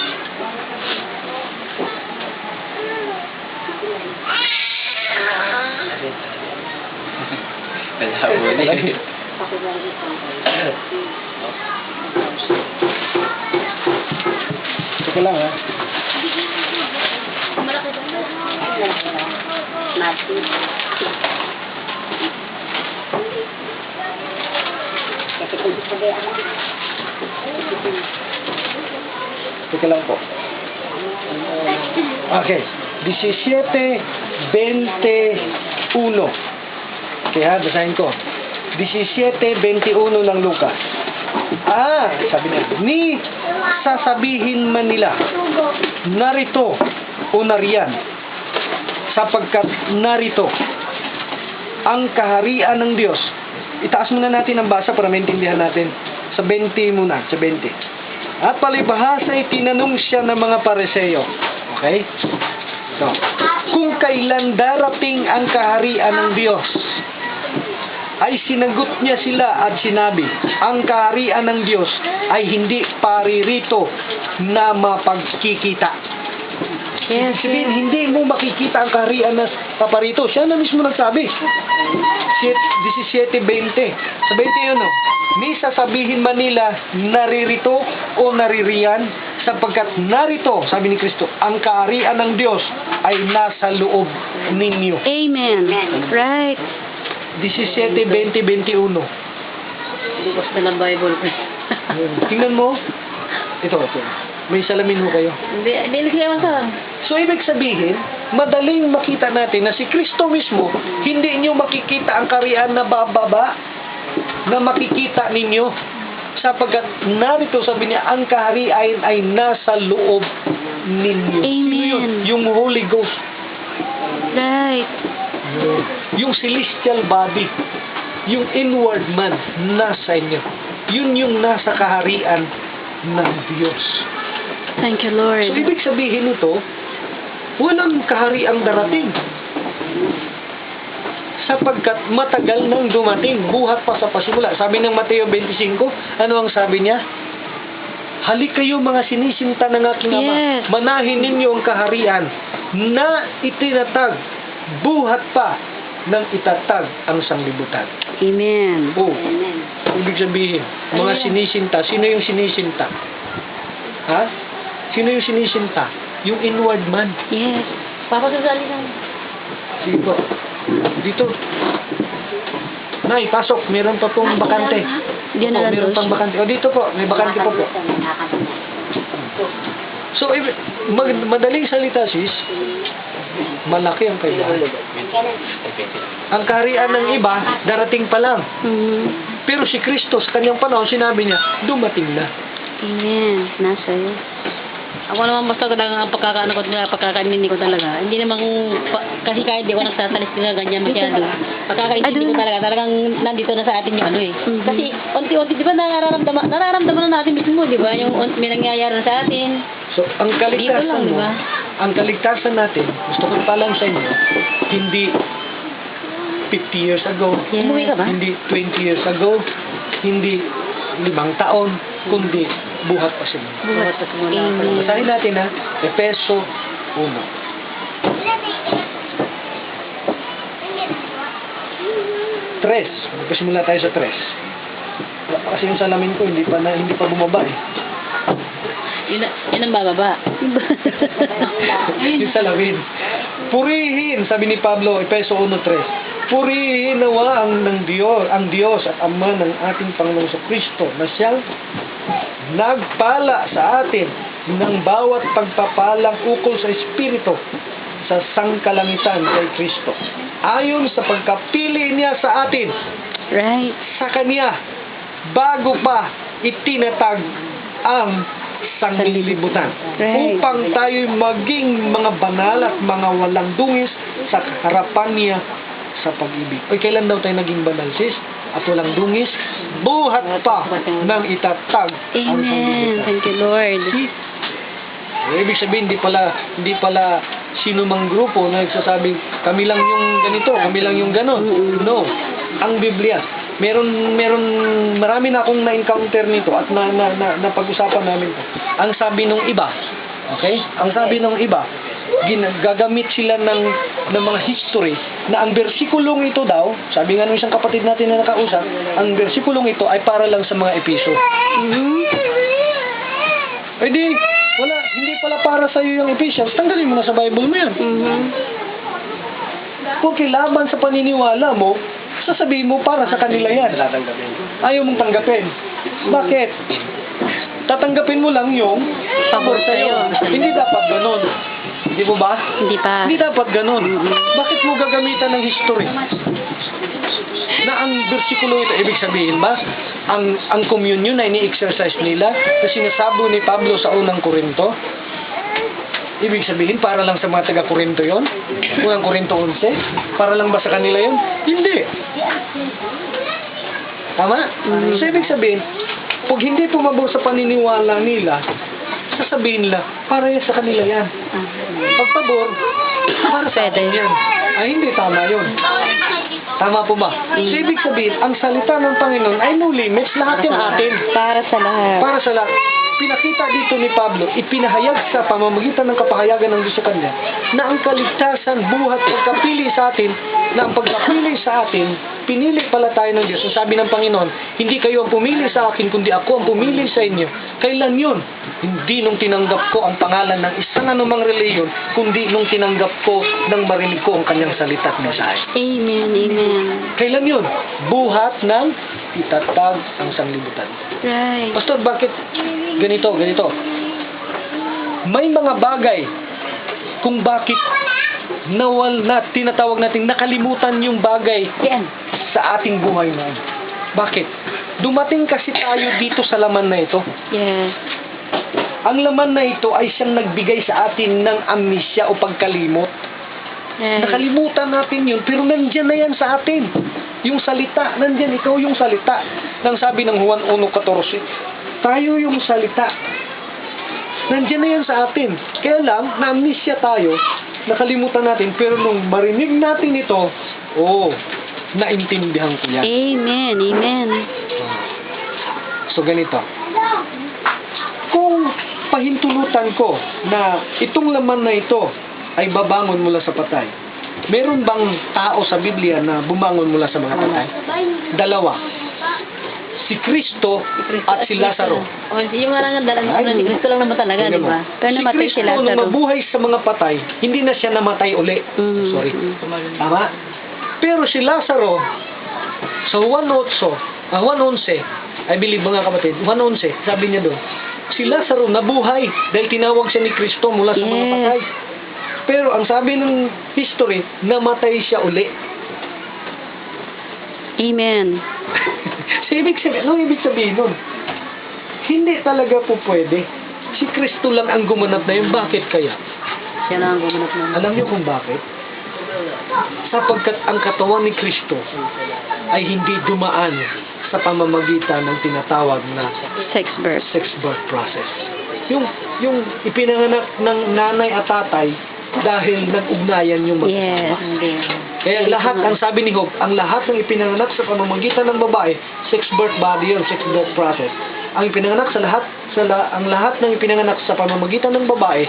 Malabo na. Teka lang ha. Teka lang po. Okay. 17:21. Okay ha, basahin ko. 17:21 ng Lucas. Sabi niya, ni sasabihin man nila, narito o nariyan, sapagkat narito ang kaharian ng Diyos. Itaas muna natin ang basa para maintindihan natin. Sa 20 muna, sa 20. At palibhasa ay tinanong siya ng mga Pariseo. Okay? So, kung kailan darating ang kaharian ng Diyos, ay sinagot niya sila at sinabi, ang kaharian ng Diyos ay hindi paririto na mapagkikita. Yes, Sabihin, hindi mo makikita ang kaharian na paparito. Siya na mismo nagsabi. 17:20. Sa 20 yun, no? Ni sasabihin man nila, naririto o naririyan, sapagkat narito, sabi ni Kristo, ang kaharian ng Diyos ay nasa loob ninyo. Amen. Right. 17:20-21. Hindi ko sa ng Bible. Tingnan mo. Ito. May salamin mo kayo. Hindi naman sa. So, ibig sabihin, madaling makita natin na si Kristo mismo, hindi nyo makikita ang kaharian na bababa na makikita ninyo. Sapagkat narito, sabi niya, ang kaharian ay nasa loob ninyo. Amen. Yun? Yung Holy Ghost. Right. Yung celestial body. Yung inward man nasa inyo. Yun yung nasa kaharian ng Diyos. Thank you, So, Lord. ibig sabihin nito, walang kahariang darating. Sapagkat matagal nang dumating, buhat pa sa pasimula. Sabi ng Mateo 25, ano ang sabi niya? Halik kayo mga sinisinta ng aking Ama. Yes. Manahin ninyo ang kaharian na itinatag, buhat pa nang itatag ang sanglibutan. Amen. Oh, ibig sabihin, mga sinisinta. Sino yung sinisinta? Ha? Sino yung sinisinta? Yung inward man. Yes. Papasasali lang. Sige po. Dito. Nay, pasok. Meron pa pong bakante. Diyan na Opo, lang meron doon. pang bakante. O, dito po. May bakante po po. So, madaling salita, sis, malaki ang kaibahan. Ang kaharian ng iba, darating pa lang. Mhm. Pero si Kristo, sa kanyang panahon, sinabi niya, dumating na. Amen. Nasa iyo. Ako naman basta talaga ang pagkakaintindi ko talaga. Hindi naman, kasi kahit di ko nagsasalis talaga ganyan masyado. Pagkakaintindi ko talagang nandito na sa atin yung ano eh. Kasi unti-unti, di ba nararamdaman na natin mismo, di ba? Yung may nangyayari na sa atin. So, ang Dito kaligtasan lang, di mo, ba? ang kaligtasan natin, gusto ko paalam sa inyo, hindi 50 years ago, Umuwi ka ba? hindi 20 years ago, hindi 5 taon, kundi buhat pa siya. Buhat pa simula. Amen. Basahin natin ha, Efeso 1. Tres. Magpasimula tayo sa 3. Wala pa kasi yung salamin ko, hindi pa bumaba eh. Yun ang bababa. Yung salamin. Purihin, sabi ni Pablo, Efeso 1:3. Purihin nawa ang Diyos at Ama ng ating Panginoong Kristo na siyang nagpala sa atin ng bawat pagpapalang ukol sa Espiritu sa sangkalangitan kay Kristo. Ayon sa pagkapili niya sa atin Right. sa Kanya bago pa itinatag ang sanglibutan Right. upang tayo'y maging mga banal at mga walang dungis sa harapan niya sa pag-ibig. O kailan daw tayo naging banal, sis? At walang dungis? Buhat pa nang itatag ang Amen. sanglibutan. Thank you, Lord. Ibig sabihin, hindi pala sino mang grupo na nagsasabing kami lang yung ganito, kami lang yung ganon. No. Ang Biblia, marami na akong na-encounter nito at napag-usapan namin to. Ang sabi ng iba, okay? Ang sabi ng iba, gagamit sila ng mga history na ang bersikulong ito daw, sabi nga ng isang kapatid natin na nakausap, ang bersikulong ito ay para lang sa mga episo. Eh di, hindi pala para sa iyo yung Ephesians, tanggalin mo na sa Bible mo yan. Kung kilaban sa paniniwala mo, sasabihin mo para sa kanila yan. Ayaw mong tanggapin. Bakit? Tatanggapin mo lang yung pabor sa iyo. Hindi dapat ganun. Di mo ba? Hindi pa. Hindi dapat ganun. Bakit mo gagamitan ng history? Na ang bersikulo ito, ibig sabihin ba, ang communion na ini-exercise nila, na sinasabi ni Pablo sa unang Korinto, ibig sabihin, para lang sa mga taga-Korinto yon, unang Korinto 11, para lang ba sa kanila yon? Hindi. Tama? So, ibig sabihin, pag hindi pumabor sa paniniwala nila, sasabihin nila, para yan sa kanila yan. Pag pabor, para sa atin yan. Ay, hindi tama yun. Tama po ba? So, ibig sabihin, ang salita ng Panginoon ay no limits, lahat yung atin. Para sa lahat. Para sa lahat. Pinakita dito ni Pablo, ipinahayag sa pamamagitan ng kapahayagan ng Diyos sa kanya, na ang kaligtasan, buhat, pagkapili sa atin, na ang pagkapili sa atin, pinili pala tayo ng Diyos. Ang sabi ng Panginoon, hindi kayo ang pumili sa akin, kundi ako ang pumili sa inyo. Kailan yun? Hindi nung tinanggap ko ang pangalan ng isang anumang reliyon, kundi nung tinanggap ko nang marinig ko ang kanyang salita at mensahe. Amen. Amen. Kailan yun? Buhat ng itatag ang sanglibutan. Right. Pastor, bakit ganito? May mga bagay kung bakit tinatawag natin nakalimutan yung bagay Yan. sa ating buhay na. Bakit? Dumating kasi tayo dito sa laman na ito. Yes. Ang laman na ito ay siyang nagbigay sa atin ng amnesia o pagkalimot. Right. Nakalimutan natin yun, pero nandyan na yan sa atin. Yung salita, nandyan, ikaw yung salita. Nang sabi ng Juan 1:14, tayo yung salita. Nandyan na yan sa atin. Kaya lang, na-amnesia tayo, nakalimutan natin, pero nung marinig natin ito, naintindihan ko yan. Amen. Amen. So, ganito. Kung pahintulutan ko na itong laman na ito ay babangon mula sa patay, meron bang tao sa Biblia na bumangon mula sa mga patay? Dalawa. Si Kristo at si Lazaro. O, yung marang dalang ni Kristo lang naman talaga, di ba? Pero Si namatay Kristo si Lazaro. nung mabuhay sa mga patay, hindi na siya namatay uli. Sorry. Tama? Pero si Lazaro, sa 1:11, I believe mga kapatid, 1:11, sabi niya doon, si Lazaro nabuhay dahil tinawag siya ni Kristo mula sa mga Yes. patay. Pero ang sabi ng history, namatay siya uli. Amen. So, anong ibig sabihin nun? Hindi talaga po pwede. Si Kristo lang ang gumanap na yun. Bakit kaya? Siya lang ang gumanap naman. Alam niyo kung bakit? Sapagkat ang katawan ni Kristo ay hindi dumaan sa pamamagitan ng tinatawag na Sex birth. sex birth process. yung ipinanganak ng nanay at tatay dahil nag-ugnayan yung Yes. magkasama. Kaya lahat, ang sabi ni Job, ang lahat ng ipinanganak sa pamamagitan ng babae, sex birth body yun, sex birth process. Ang ipinanganak sa lahat, ang lahat ng ipinanganak sa pamamagitan ng babae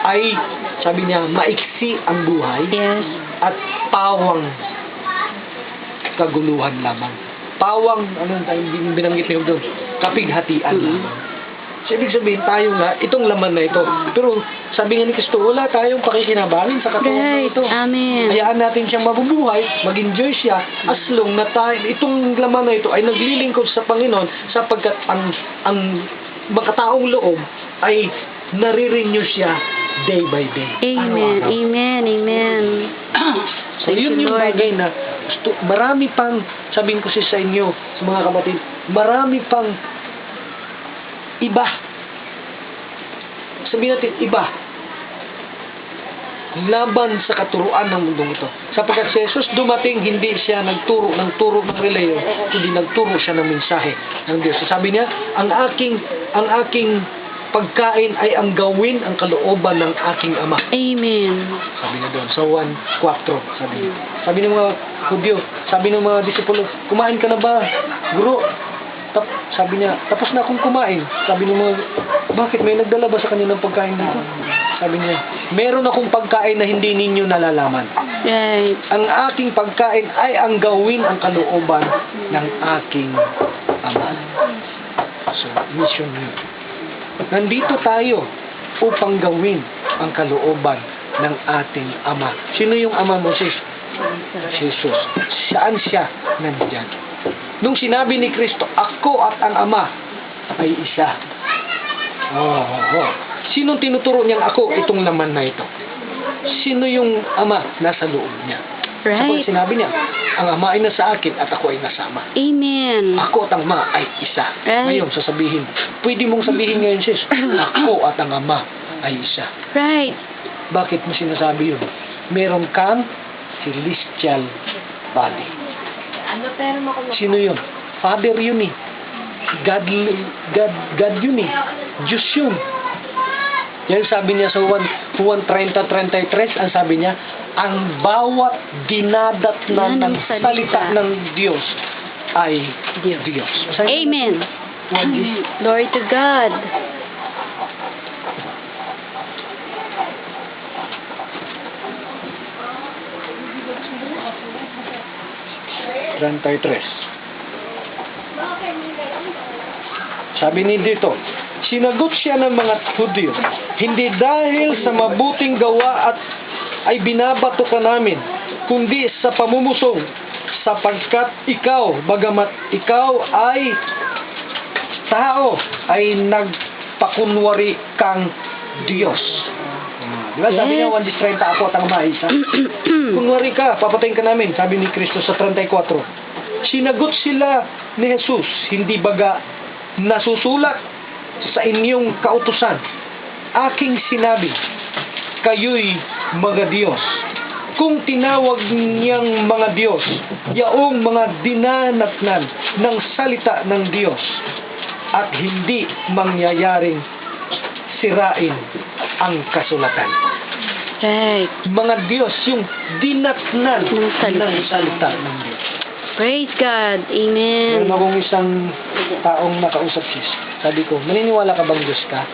ay, sabi niya, maiksi ang buhay Yes. at pawang kaguluhan lamang. Pawang, ano yung binanggit niyo doon? Kapighatian lamang. So, ibig sabihin, tayo nga, itong laman na ito. Pero, sabi nga ni Kristo, wala tayong pakikinabangan sa katawan na Right. ito. Amen. Hayaan natin siyang mabubuhay, mag-enjoy siya, as long na tayo, itong laman na ito ay naglilingkod sa Panginoon sapagkat ang makataong loob ay nare-renew siya day by day. Amen. Araw-araw. Amen. Amen. So, Thank yun you, yung Lord. bagay na marami pang, sabihin ko sa inyo, sa mga kapatid, marami pang iba. Sabihin natin, iba. Laban sa katuruan ng mundong ito. Sapagkat si Jesus dumating, hindi siya nagturo ng reliyon, kundi nagturo siya ng mensahe ng Diyos. So, sabi niya, ang aking pagkain ay ang gawin ang kalooban ng aking Ama. Amen. Sabi na doon, sa 1:4, sabi niya. Sabi ng mga Hudyo, sabi ng mga disipulo, kumain ka na ba, Guro? Sabi niya, tapos na akong kumain. Sabi ng mga, bakit may nagdala ba sa kanilang pagkain dito? Sabi niya, meron akong pagkain na hindi ninyo nalalaman. Right. Ang aking pagkain ay ang gawin ang kalooban ng aking Ama. So, mission yun. Nandito tayo upang gawin ang kalooban ng ating Ama. Sino yung Ama mo, sis? Jesus. Saan siya nandyan? Nung sinabi ni Kristo, ako at ang Ama ay isa. Sinong tinuturo niyang ako itong laman na ito? Sino yung Ama nasa loob niya? Right. Sapagkat sinabi niya, ang Ama ay nasa akin at ako ay nasa Ama. Amen. Ako at ang Ama ay isa. Right. Ngayon, sasabihin, pwede mong sabihin ngayon, sis, ako at ang Ama ay isa. Right. Bakit mo sinasabi yun? Meron kang celestial body. Ano pero makuha? Sino yun? Father yun eh. God yun eh. Diyos yun. Yan sabi niya sa Juan 30:33, ang sabi niya, ang bawat dinadatnan ng salita ng Diyos ay Diyos. Amen. What is Glory to God. Sabi ni dito, sinagot siya ng mga Hudyo, hindi dahil sa mabuting gawa at ay binabato ka namin, kundi sa pamumusong, sapagkat ikaw, bagamat ikaw ay tao, ay nagpakunwari kang Diyos. Diba? Sabi niya, 1:30, ako at ang Ama ay isa. Kunwari ka, papatayin ka namin, sabi ni Kristo sa 34. Sinagot sila ni Jesus, hindi baga nasusulat sa inyong kautusan, aking sinabi, kayo'y mga Diyos. Kung tinawag niyang mga Diyos, yaong mga dinanatnan ng salita ng Diyos, at hindi mangyayaring sirain ang kasulatan. Right. Mga Diyos, yung dinatnan Ng salita. ng salita ng Diyos. Praise God. Amen. Meron akong isang taong nakausap, sis. Sabi ko, maniniwala ka bang Diyos ka?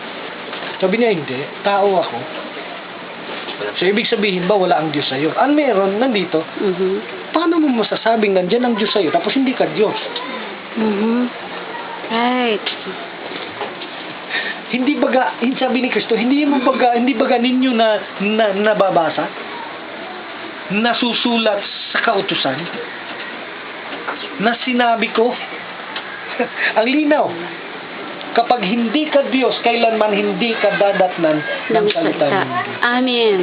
Sabi niya, hindi. Tao ako. So, ibig sabihin ba, wala ang Diyos sa'yo? Ang meron, nandito. Paano mo masasabing nandyan ang Diyos sa'yo, tapos hindi ka Diyos? Right. Hindi baga, sabi ni Kristo, hindi baga ninyo na nababasa? Nasusulat sa kautusan? Na sinabi ko? Ang linaw. Kapag hindi ka Diyos, kailanman hindi ka dadatnan ng salita ng Diyos. Amen.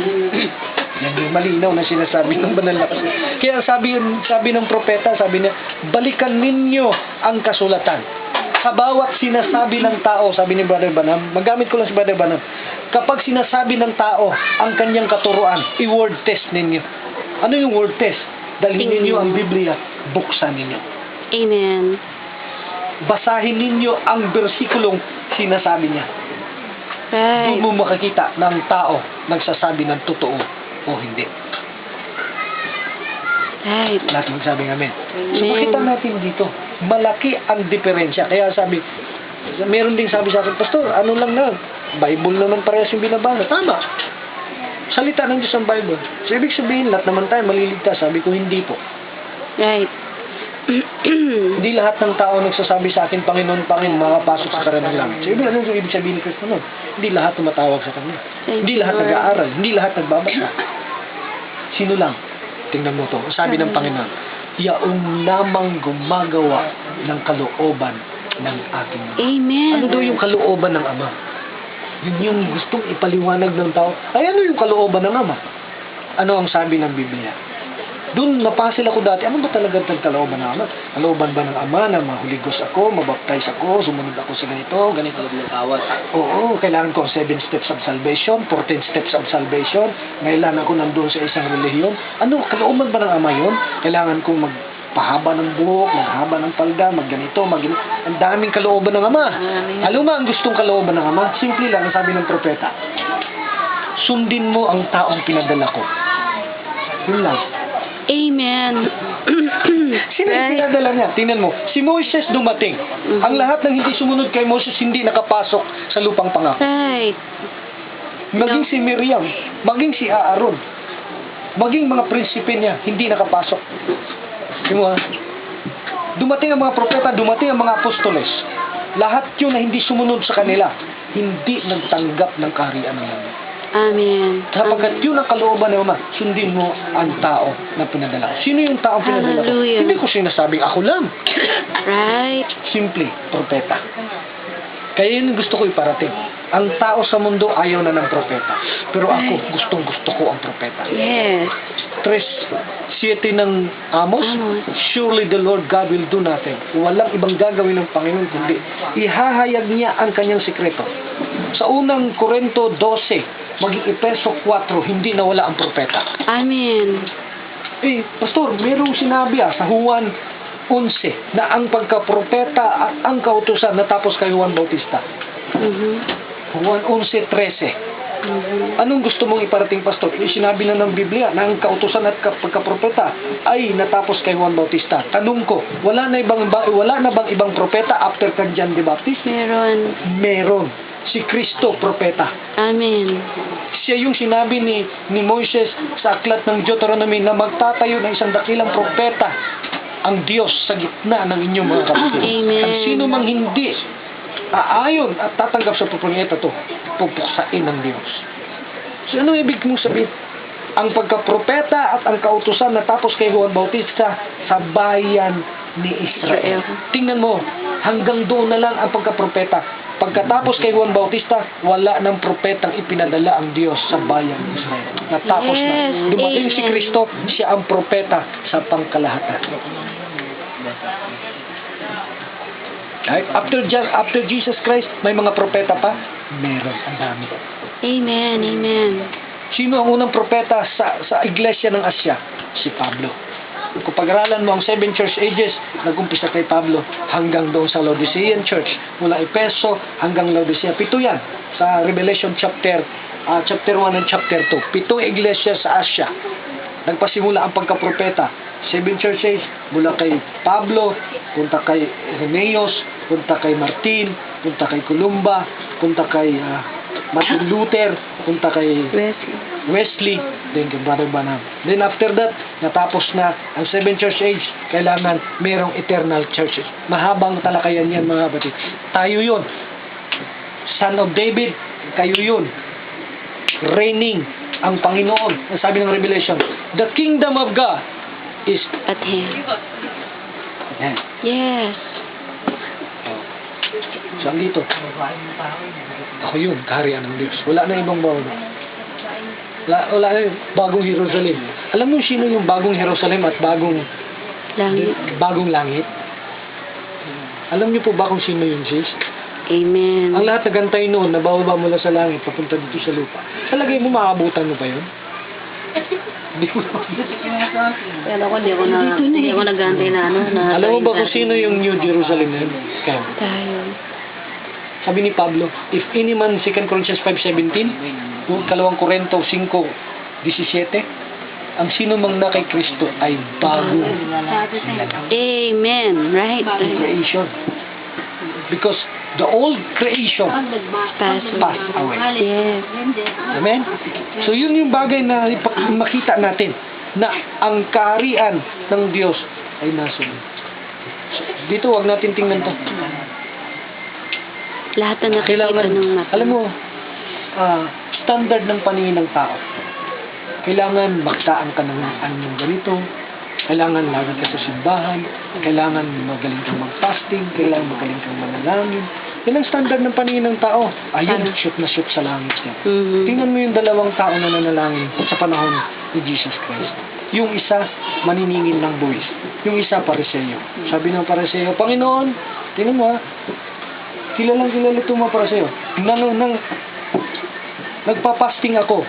Yan yung malinaw na sinasabi ng banal na kasulatan. Kaya sabi ng propeta, sabi niya, balikan ninyo ang kasulatan. Sa bawat sinasabi ng tao, sabi ni Brother Branham, magamit ko lang si Brother Branham, kapag sinasabi ng tao ang kanyang katuruan, i-word test ninyo. Ano yung word test? Dalhin ninyo ang Biblia, buksan ninyo. Amen. Basahin ninyo ang bersikulong sinasabi niya. Right. Doon mo makikita ng tao nagsasabi ng totoo o hindi. Right. Lahat magsabi ng amen. So Amen. makita natin dito, malaki ang diferensya. Kaya sabi, meron ding sabi sa akin, Pastor, ano lang na, Bible naman parehas yung binabasa. Tama. Salita ng Diyos ang Bible. So ibig sabihin, lahat naman tayo maliligtas. Sabi ko, hindi po. Right. Hindi lahat ng tao nagsasabi sa akin, Panginoon, Panginoon, makapasok sa karanang langit. So ano yung ibig sabihin ni Kristo nun? Hindi lahat tumatawag sa Kanya. Thank Hindi you, lahat Lord. nag-aaral. Hindi lahat nagbabasa. Sino lang? Tingnan mo to. Sabi ng Panginoon, yaong lamang gumagawa ng kalooban ng aking Ama. Amen. Ano daw yung kalooban ng Ama? Yun yung gustong ipaliwanag ng tao. Ay, ano yung kalooban ng Ama? Ano ang sabi ng Biblia? Doon napasil ako dati, ano ba talaga ang kalooban ng Ama? Kalooban ba ng Ama na mahuligos ako, mabaptize ako, sumunod ako sa ganito, ganito? Awat. Oo, kailangan ko 7 steps of salvation, 14 steps of salvation. Kailangan ako nandun sa isang relihiyon. Ano, kalooban ba ng Ama yun? Kailangan kong magpahaba ng buhok, maghaba ng palda, magganito, ang daming kalooban ng Ama. Alam mo ang gustong kalooban ng Ama? Simple lang, ang sabi ng propeta. Sundin mo ang taong pinadala ko. Yun lang. Amen. Sino yung pinadala niya? Tingnan mo, si Moses dumating. Ang lahat ng hindi sumunod kay Moses hindi nakapasok sa lupang pangako. Right. Maging si Miriam, maging si Aaron, maging mga prinsipe niya, hindi nakapasok. Tingnan mo ha? Dumating ang mga propeta, dumating ang mga apostoles. Lahat yun na hindi sumunod sa kanila, hindi nagtanggap ng kaharian ng langit. Amen. Sapagkat yun ang kalooban ng Ama, sundin mo ang tao na pinadala. Sino yung taong pinadala ko? Hallelujah. Hindi ko sinasabing ako lang. Right. Simple, propeta. Kaya yun gusto ko iparating. Ang tao sa mundo ayaw na ng propeta. Pero ako, gusto ko ang propeta. Yes. 3:7 ng Amos, Amos. surely the Lord God will do nothing. Walang ibang gagawin ng Panginoon kundi ihahayag niya ang kanyang sikreto. Sa unang Korinto 12, maging Epeso 4, hindi nawala ang propeta. Amen. Pastor, merong sinabi sa Juan 11 na ang pagkapropeta at ang kautusan natapos kay Juan Bautista. Juan 11:13. Anong gusto mong iparating, Pastor? Sinabi na ng Biblia na ang kautusan at pagkapropeta ay natapos kay Juan Bautista. Tanong ko, wala na bang ibang propeta after kay John the Baptist? Meron. Meron. Si Kristo, propeta. Amen. Siya yung sinabi ni Moises sa aklat ng Deuteronomy na magtatayo ng isang dakilang propeta ang Diyos sa gitna ng inyong mga kapatid. Amen. Ang sino mang hindi aayon at tatanggap sa propeta to, pupuksain ng Diyos. So ano ibig mong sabihin? Ang pagkapropeta at ang kautusan na tapos kay Juan Bautista sa bayan ni Israel. Tingnan mo, hanggang doon na lang ang pagkapropeta. Pagkatapos kay Juan Bautista, wala ng propetang ipinadala ang Diyos sa bayan ni Israel. Natapos na. Yes, Dumating si amen. Kristo, siya ang propeta sa pangkalahatan. Right? After Jesus Christ, may mga propeta pa? Meron, ang dami. Amen. Amen. Sino ang unang propeta sa iglesia ng Asya? Si Pablo. Kung pag-aralan mo ang 7 church ages, nag-umpisa kay Pablo hanggang doon sa Laodicean church. Mula Epeso hanggang Laodicea. 7 yan sa Revelation chapter 1 and chapter 2. 7 iglesia sa Asya. Nagpasimula ang pagkapropeta. 7 church age, mula kay Pablo, punta kay Irenaeus, punta kay Martin, punta kay Columba, punta kay Martin Luther, punta kay Wesley, then kay Brother Branham. Then after that, natapos na ang 7 church age, kailangan merong eternal churches. Mahabang talakayan yan mga kapatid. Tayo yun. Son of David, kayo yun. Reigning ang Panginoon. Ang sabi ng Revelation, the kingdom of God is At him. yan. Yes. Saan dito? Ako yun, kaharian ng Diyos. Wala na ibang bago. Wala na yung bagong Jerusalem. Alam mo sino yung bagong Jerusalem at bagong langit? Alam niyo po ba kung sino yun, sis? Amen. Ang lahat nagantay noon, nabababa mula sa langit, papunta dito sa lupa. Talagay mo, makakabutan mo ba yun? Hindi ko Pero ako, hindi ako nag-antay na ano. Alam mo ba kung sino yung New Jerusalem na yun? Ikaw. Tayo. Sabi ni Pablo, if any man, 2 Corinthians 5:17, 2 Korinto 5:17, ang sino mang na kay Kristo ay bagong nilalang. Amen. Right. Creation. Because the old creation Pastor. passed away. Yes. Amen? So yun yung bagay na makita natin na ang kaharian ng Diyos ay nasunod. So, dito wag natin tingnan to. Lahat na nakikita Kailangan, ng mata. alam mo, standard ng paningin ng tao. Kailangan magtaan ka ng anyong ganito, kailangan lagi ka sa simbahan, kailangan magaling kang mag-fasting, kailangan magaling kang manalangin. Yan ang standard ng paningin ng tao. Ayun, shoot na shoot sa langit yan. Mhm. Tingnan mo yung dalawang tao na nanalangin sa panahon ni Jesus Christ. Yung isa, maniningin ng buwis. Yung isa, pariseo. Sabi ng pariseo, Panginoon, tingnan mo kilalang kilala ito mga pariseo. Nagpa-fasting ako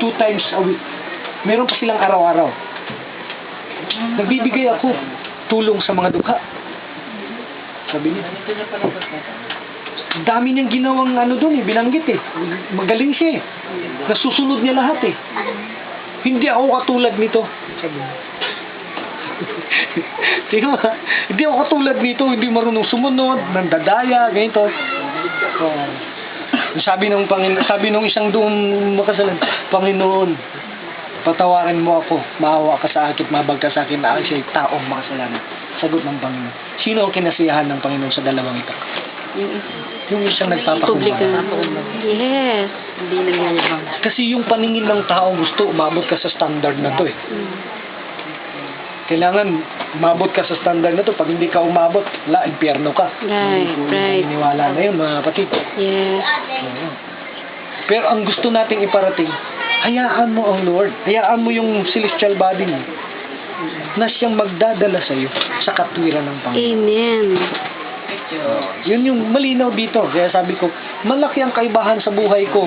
2 times a week. Meron pa silang araw-araw. Nagbibigay ako tulong sa mga dukha. Sabi niya. Dami niyang ginawang doon binanggit Magaling siya Nasusunod niya lahat Hindi ako katulad nito. Sabi niya. Tingnan mo, hindi ako katulad nito, hindi marunong sumunod, nandadaya, ganito. Sabi nung isang doon makasalan, Panginoon, patawarin mo ako, maawa ka sa akin, mabag ka sa akin, na ako siya'y taong makasalanan. Sagot ng Panginoon. Sino ang kinasiyahan ng Panginoon sa dalawang ito? Yung isang Publika. nagpapakumbaba. Yes. Hindi nagyayabang. Kasi yung paningin ng tao gusto, umabot ka sa standard na to Kailangan umabot ka sa standard na to. Pag hindi ka umabot, impyerno ka. Right, right. Iniwala na yun, mga kapatid. Yes. Pero ang gusto nating iparating, hayaan mo ang Lord. Hayaan mo yung celestial body mo na siyang magdadala sa iyo sa katwiran ng Panginoon. Amen. Yun yung malinaw dito. Kaya sabi ko, malaki ang kaibahan sa buhay ko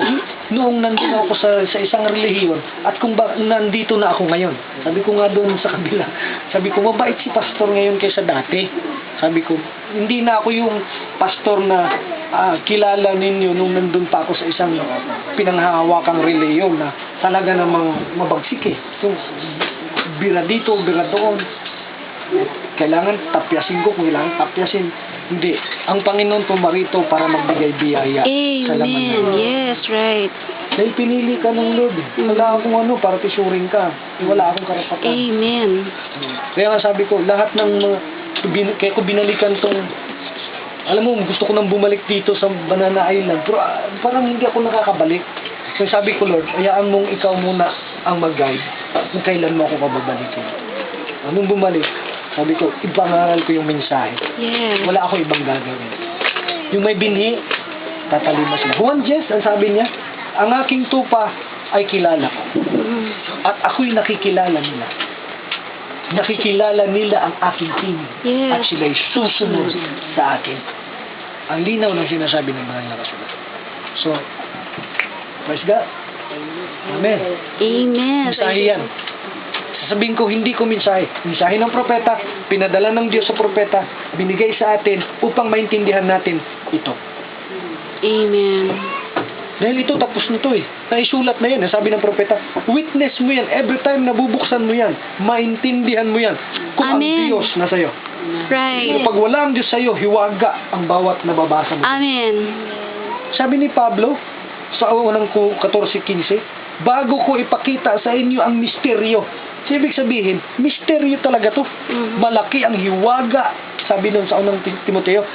noong nandito ako sa isang relihiyon at kung nandito na ako ngayon. Sabi ko nga doon sa kabila, sabi ko, mabait si pastor ngayon kaysa dati. Sabi ko, hindi na ako yung pastor na kilala ninyo nung nandun pa ako sa isang pinanghahawakang relihiyon na talaga namang mabagsik Yung bira dito, bira doon. Kailangan tapyasin ko, kailangan tapyasin. Hindi. Ang Panginoon pumarito para magbigay biyaya sa laman Amen. ng Yes, right. Dahil pinili ka ng Lord. Wala akong para pisuring ka. Wala akong karapatan. Amen. Kaya nga sabi ko, lahat ng kaya ko binalikan tong, alam mo, gusto ko nang bumalik dito sa Banana Island. Pero parang hindi ako nakakabalik. Kaya sabi ko, Lord, hayaan mong ikaw muna ang mag-guide kung kailan mo ako kababalikin. Anong bumalik? Sabi ko, ipangaral ko yung mensahe. Yes. Wala ako ibang gagawin. Yung may binhi, tatalimas na. Juan Jess, ang sabi niya, ang aking tupa ay kilala ko. At ako'y nakikilala nila. Nakikilala nila ang aking tinig. Yes. At sila'y susunod sa akin. Ang linaw ng sinasabi ng mga nakasulat. So, praise God. Amen. Amen. Mensahe yan. Sasabihin ko, hindi ko mensahe. Mensahe ng propeta, pinadala ng Diyos sa propeta, binigay sa atin upang maintindihan natin ito. Amen. Dahil ito, tapos nito Naisulat na yan. Sabi ng propeta, witness mo yan. Every time nabubuksan mo yan, maintindihan mo yan. Kung Amen. ang Diyos na sa'yo. Right. Pag wala ang Diyos sa'yo, hiwaga ang bawat nababasa mo. Amen. Sabi ni Pablo, sa unang 14:15, bago ko ipakita sa inyo ang misteryo. Ibig sabihin, misteryo talaga to. Malaki ang hiwaga. Sabi nun sa unang Timoteo,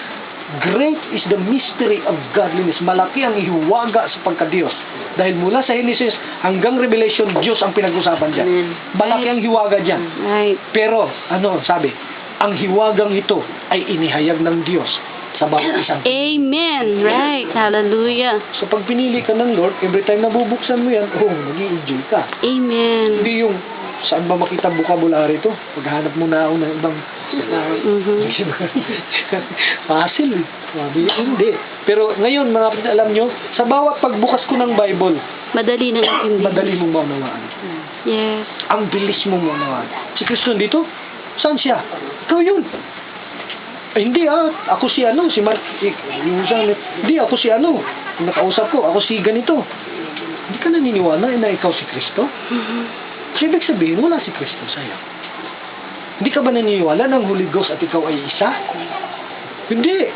great is the mystery of godliness. Malaki ang hiwaga sa pagka-Diyos. Dahil mula sa Genesis hanggang Revelation, Diyos ang pinag-usapan dyan. Amen. Malaki ang hiwaga dyan. Right. Pero, sabi, ang hiwagang ito ay inihayag ng Diyos sa bawat isang. Amen. Right. Hallelujah. So pag pinili ka ng Lord, every time nabubuksan mo yan, nag-i-enjoy ka. Amen. Hindi yung, saan ba makita vocabulary ito? Paghanap mo na ako ng ibang Fossil. Hindi. Pero ngayon, mga kapatid, alam nyo, sa bawat pagbukas ko ng Bible, Madali na intindi. madali mong maunawaan. Yes. Ang bilis mong maunawaan. Si Kristo dito, saan siya? Ikaw yun. Ay, hindi ako si ano, si hindi ako si ano, yung nakausap ko, ako si ganito. Hindi ka naniniwala na ikaw si Kristo? So, ibig sabihin, wala si Kristo sa'yo. Hindi ka ba naniniwala ng Holy Ghost at ikaw ay isa? Hindi.